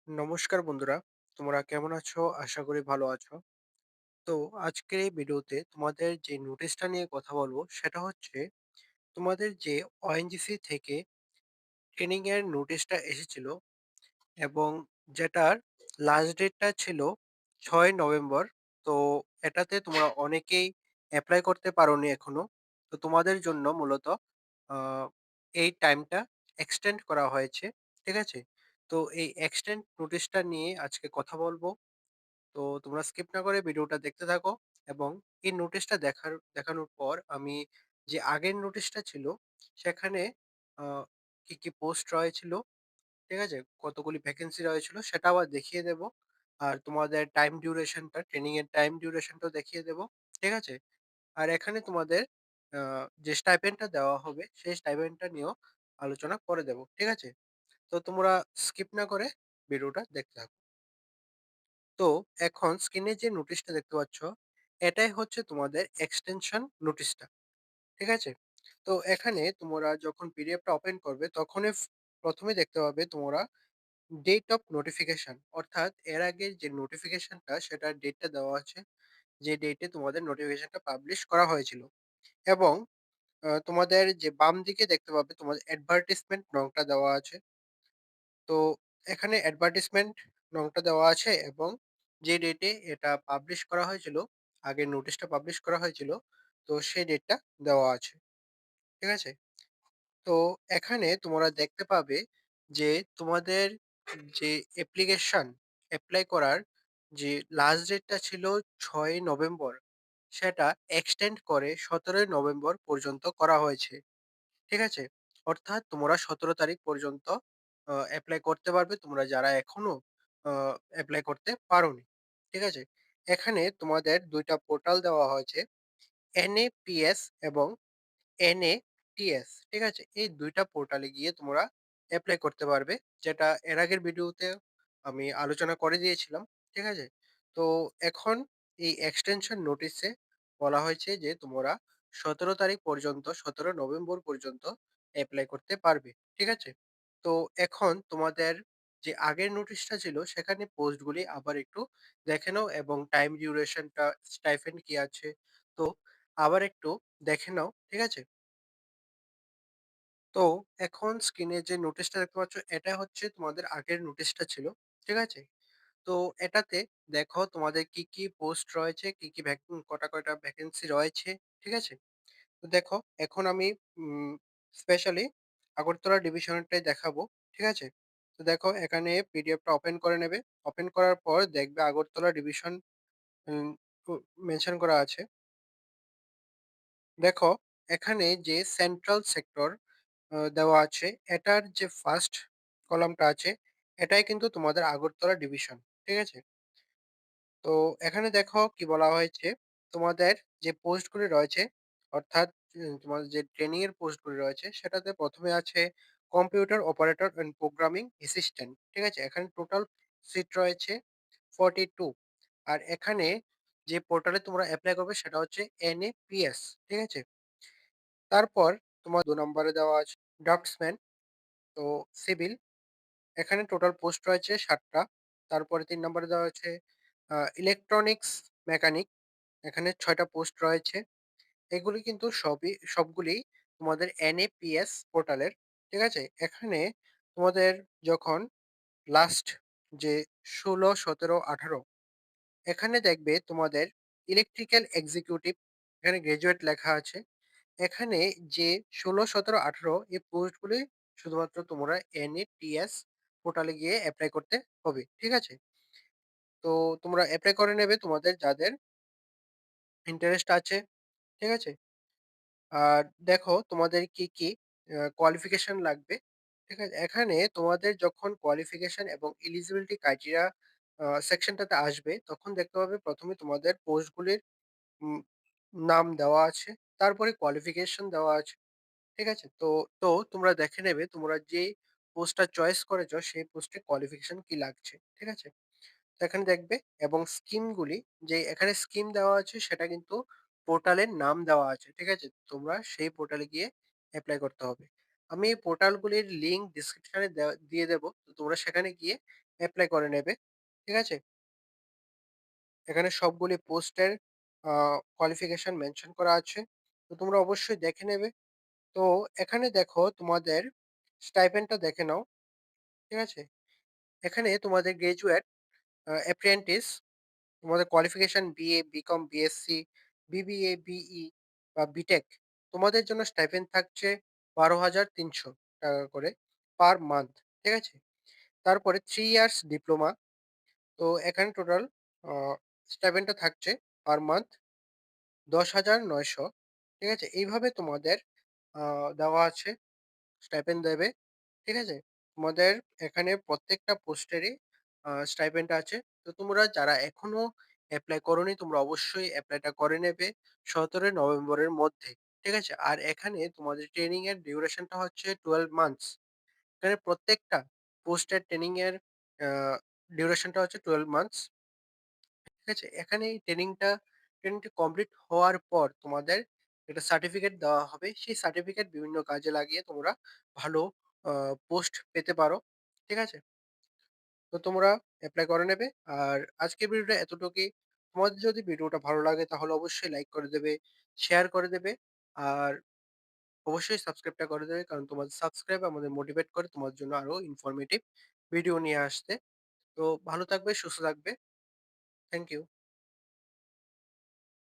নমস্কার বন্ধুরা, তোমরা কেমন আছো? আশা করি ভালো আছো। তো আজকের এই ভিডিওতে তোমাদের যে নোটিশটা নিয়ে কথা বলবো সেটা হচ্ছে তোমাদের যে ONGC থেকে ট্রেনিং এর নোটিশটা এসেছিল এবং যেটার লাস্ট ডেটটা ছিল ৬ নভেম্বর। তো এটাতে তোমরা অনেকেই এপ্লাই করতে পারোনি এখনো। তো তোমাদের জন্য মূলত আ এই টাইমটা এক্সটেন্ড করা হয়েছে। ঠিক আছে? তো এই এক্সটেন্ড নোটিশটা নিয়ে আজকে কথা বলবো। তো তোমরা স্কিপ না করে ভিডিওটা দেখতে থাকো এবং এই নোটিশটা দেখানোর পর আমি যে আগের নোটিশটা ছিল সেখানে আ কি, কি পোস্ট রয়েছিল, ঠিক আছে? কতগুলি ভ্যাকেন্সি রয়েছিল সেটা আবার দেখিয়ে দেব। আর তোমাদের টাইম ডিউরেশনটা ট্রেনিং এর টাইম ডিউরেশনটাও দেখিয়ে দেব। ঠিক আছে? আর এখানে তোমাদের আ যে স্টাইপেন্ডটা দেওয়া হবে সেই স্টাইপেন্ডটা নিয়েও আলোচনা করে দেব। ঠিক আছে? তো তোমরা স্কিপ না করে ভিডিওটা দেখতে থাকো। তো এখন স্ক্রিনে যে নোটিশটা দেখতে পাচ্ছ, এটাই হচ্ছে তোমাদের এক্সটেনশন নোটিশটা। ঠিক আছে? তো এখানে তোমরা যখন পিডিএফটা ওপেন করবে তখনই ১ম এ দেখতে পাবে তোমরা ডেট অফ নোটিফিকেশন, অর্থাৎ এর আগের যে নোটিফিকেশনটা সেটার ডেটটা দেওয়া আছে। যে ডেটে তোমাদের নোটিফিকেশনটা পাবলিশ করা হয়েছিল এবং তোমাদের যে বাম দিকে দেখতে পাবে তোমাদের অ্যাডভার্টাইজমেন্ট নংটা দেওয়া আছে। তো এখানে অ্যাডভার্টাইজমেন্ট নংটা দেওয়া আছে এবং যে ডেটে এটা পাবলিশ করা হয়েছিল, আগের নোটিশটা পাবলিশ করা হয়েছিল, তো সেই ডেটটা দেওয়া আছে। ঠিক আছে? তো এখানে তোমরা দেখতে পাবে যে তোমাদের যে অ্যাপ্লিকেশন এপ্লাই করার যে লাস্ট ডেটটা ছিল ৬ নভেম্বর, সেটা এক্সটেন্ড করে ১৭ নভেম্বর পর্যন্ত করা হয়েছে। ঠিক আছে? অর্থাৎ তোমরা ১৭ তারিখ পর্যন্ত এপ্লাই করতে পারবে তোমরা যারা এখনো আ এপ্লাই করতে পারোনি। ঠিক আছে? এখানে তোমাদের ২ টা পোর্টাল দেওয়া হয়েছে। NAPS এবং NATS, ঠিক আছে? এই ২ টা পোর্টালে গিয়ে তোমরা এপ্লাই করতে পারবে। যেটা এর আগের ভিডিওতে আমি আলোচনা করে দিয়েছিলাম। ঠিক আছে? তো এখন এই এক্সটেনশন নোটিসে বলা হয়েছে যে তোমরা ১৭ তারিখ পর্যন্ত ১৭ নভেম্বর পর্যন্ত এপ্লাই করতে পারবে। ঠিক আছে? তো এখন তোমাদের যে আগের নোটিশটা ছিল সেখানে পোস্টগুলি আবার একটু দেখে নাও এবং টাইম ডিউরেশনটা, স্টাইপেন্ড কি আছে, তো আবার একটু দেখে নাও। ঠিক আছে? তো এখন স্ক্রিনে যে নোটিশটা দেখতে পাচ্ছ এটা হচ্ছে তোমাদের আগের নোটিশটা ছিল। ঠিক আছে? তো এটাতে দেখো তোমাদের কি, কি পোস্ট রয়েছে, কি, কি কয়টা ভ্যাকেন্সি রয়েছে। ঠিক আছে? তো দেখো এখন আমি স্পেশালি আগরতলা ডিভিশনেরটাই দেখাবো। ঠিক আছে? তো দেখো এখানে পিডিএফটা ওপেন করে নেবে। ওপেন করার পর দেখবে আগরতলা ডিভিশন উম উ মেনশন করা আছে। দেখো এখানে যে সেন্ট্রাল সেক্টর দেওয়া আছে, এটার যে ফার্স্ট কলামটা আছে, এটাই কিন্তু তোমাদের আগরতলা ডিভিশন। ঠিক আছে? তো এখানে দেখো কি বলা হয়েছে, তোমাদের যে পোস্টগুলি রয়েছে, অর্থাৎ তোমাদের যে ট্রেনিং এর পোস্টগুলি রয়েছে সেটাতে ১ম এ আছে computer operator and programming assistant. ঠিক আছে? এখানে টোটাল সিট রয়েছে 42। আর এখানে যে পোর্টালে তোমরা এপ্লাই করবে সেটা হচ্ছে NAPS। ঠিক আছে? তারপর তোমার ২ নম্বরে দেওয়া আছে ড্রাফটসম্যান, তো সিভিল। এখানে টোটাল পোস্ট রয়েছে ৭ টা। তারপরে ৩ নম্বরে দেওয়া হচ্ছে ইলেকট্রনিক্স মেকানিক। এখানে ৬ টা পোস্ট রয়েছে। এগুলি কিন্তু সবগুলিই তোমাদের NAPS পোর্টালের। ঠিক আছে? এখানে তোমাদের যখন লাস্ট যে ১৬, ১৭, ১৮, এখানে দেখবে তোমাদের ইলেকট্রিক্যাল এক্সিকিউটিভ, এখানে গ্র্যাজুয়েট লেখা আছে। এখানে যে ১৬, ১৭, ১৮ এই পোস্টগুলি শুধুমাত্র তোমরা NATS পোর্টালে গিয়ে এপ্লাই করতে হবে। ঠিক আছে? তো তোমরা এপ্লাই করে নেবে তোমাদের যাদের ইন্টারেস্ট আছে। ঠিক আছে? আর দেখো তোমাদের কি, কি কোয়ালিফিকেশন লাগবে। ঠিক আছে? এখানে তোমাদের যখন কোয়ালিফিকেশন এবং এলিজিবিলিটি ক্রাইটেরিয়া সেকশনটাতে আসবে তখন দেখতে পাবে ১ম এ তোমাদের পোস্টগুলির উম নাম দেওয়া আছে। তারপরে কোয়ালিফিকেশন দেওয়া আছে। ঠিক আছে? তো তোমরা দেখে নেবে তোমরা যে পোস্টটা চয়েস করেছো সেই পোস্টে কোয়ালিফিকেশন কি লাগছে। ঠিক আছে? তো এখানে দেখবে এবং স্কিমগুলি, যে এখানে স্কিম দেওয়া আছে সেটা কিন্তু পোর্টালের নাম দেওয়া আছে। ঠিক আছে? তোমরা সেই পোর্টালে গিয়ে এপ্লাই করতে হবে। আমি এই পোর্টালগুলির লিঙ্ক ডেসক্রিপশনে দিয়ে দেব। তো তোমরা সেখানে গিয়ে এপ্লাই করে নেবে। ঠিক আছে? এখানে সবগুলি পোস্টের আ কোয়ালিফিকেশন মেনশন করা আছে। তো তোমরা অবশ্যই দেখে নেবে। তো এখানে দেখো তোমাদের স্টাইপেন্ডটা দেখে নাও। ঠিক আছে? এখানে তোমাদের গ্র্যাজুয়েট, অ্যাপ্রেন্টিস, তোমাদের qualification BA, BCom, BSc, BBA, BE বা বিটেক, তোমাদের জন্য স্টাইপেন্ড থাকছে ৳১২,৩০০ করে পার মান্থ। ঠিক আছে? তারপরে 3 ইয়ার্স ডিপ্লোমা। তো এখানে টোটাল আ স্টাইপেন্ডটা থাকছে পার মান্থ ১০,৯০০। ঠিক আছে? এইভাবে তোমাদের আ দেওয়া আছে, স্টাইপেন্ড দেবে। ঠিক আছে? তোমাদের এখানে প্রত্যেকটা পোস্টেরই স্টাইপেন্ড আছে। তো তোমরা যারা এখনো এপ্লাই করোনি তোমরা অবশ্যই এপ্লাইটা করে নেবে ১৭ নভেম্বরের মধ্যে। ঠিক আছে? আর এখানে তোমাদের ট্রেনিং এর ডিউরেশনটা হচ্ছে 12 মান্থস। এখানে প্রত্যেকটা পোস্টের আ ডিউরেশনটা হচ্ছে 12 মান্থস। ঠিক আছে? এখানে এই ট্রেনিংটা কমপ্লিট হওয়ার পর তোমাদের একটা সার্টিফিকেট দেওয়া হবে। সেই সার্টিফিকেট বিভিন্ন কাজে লাগিয়ে তোমরা ভালো আ পোস্ট পেতে পারো। ঠিক আছে? তো তোমরা এপ্লাই করে নেবে। আর আজকের ভিডিওটা এতটুকুই। তোমাদের যদি ভিডিওটা ভালো লাগে তাহলে অবশ্যই লাইক করে দেবে, শেয়ার করে দেবে। আর অবশ্যই সাবস্ক্রাইবটা করে দেবে। কারণ তোমাদের সাবস্ক্রাইব আমাদের মোটিভেট করে তোমাদের জন্য আরো ইনফরমেটিভ ভিডিও নিয়ে আসতে। তো ভালো থাকবে, সুস্থ থাকবে। Thank you.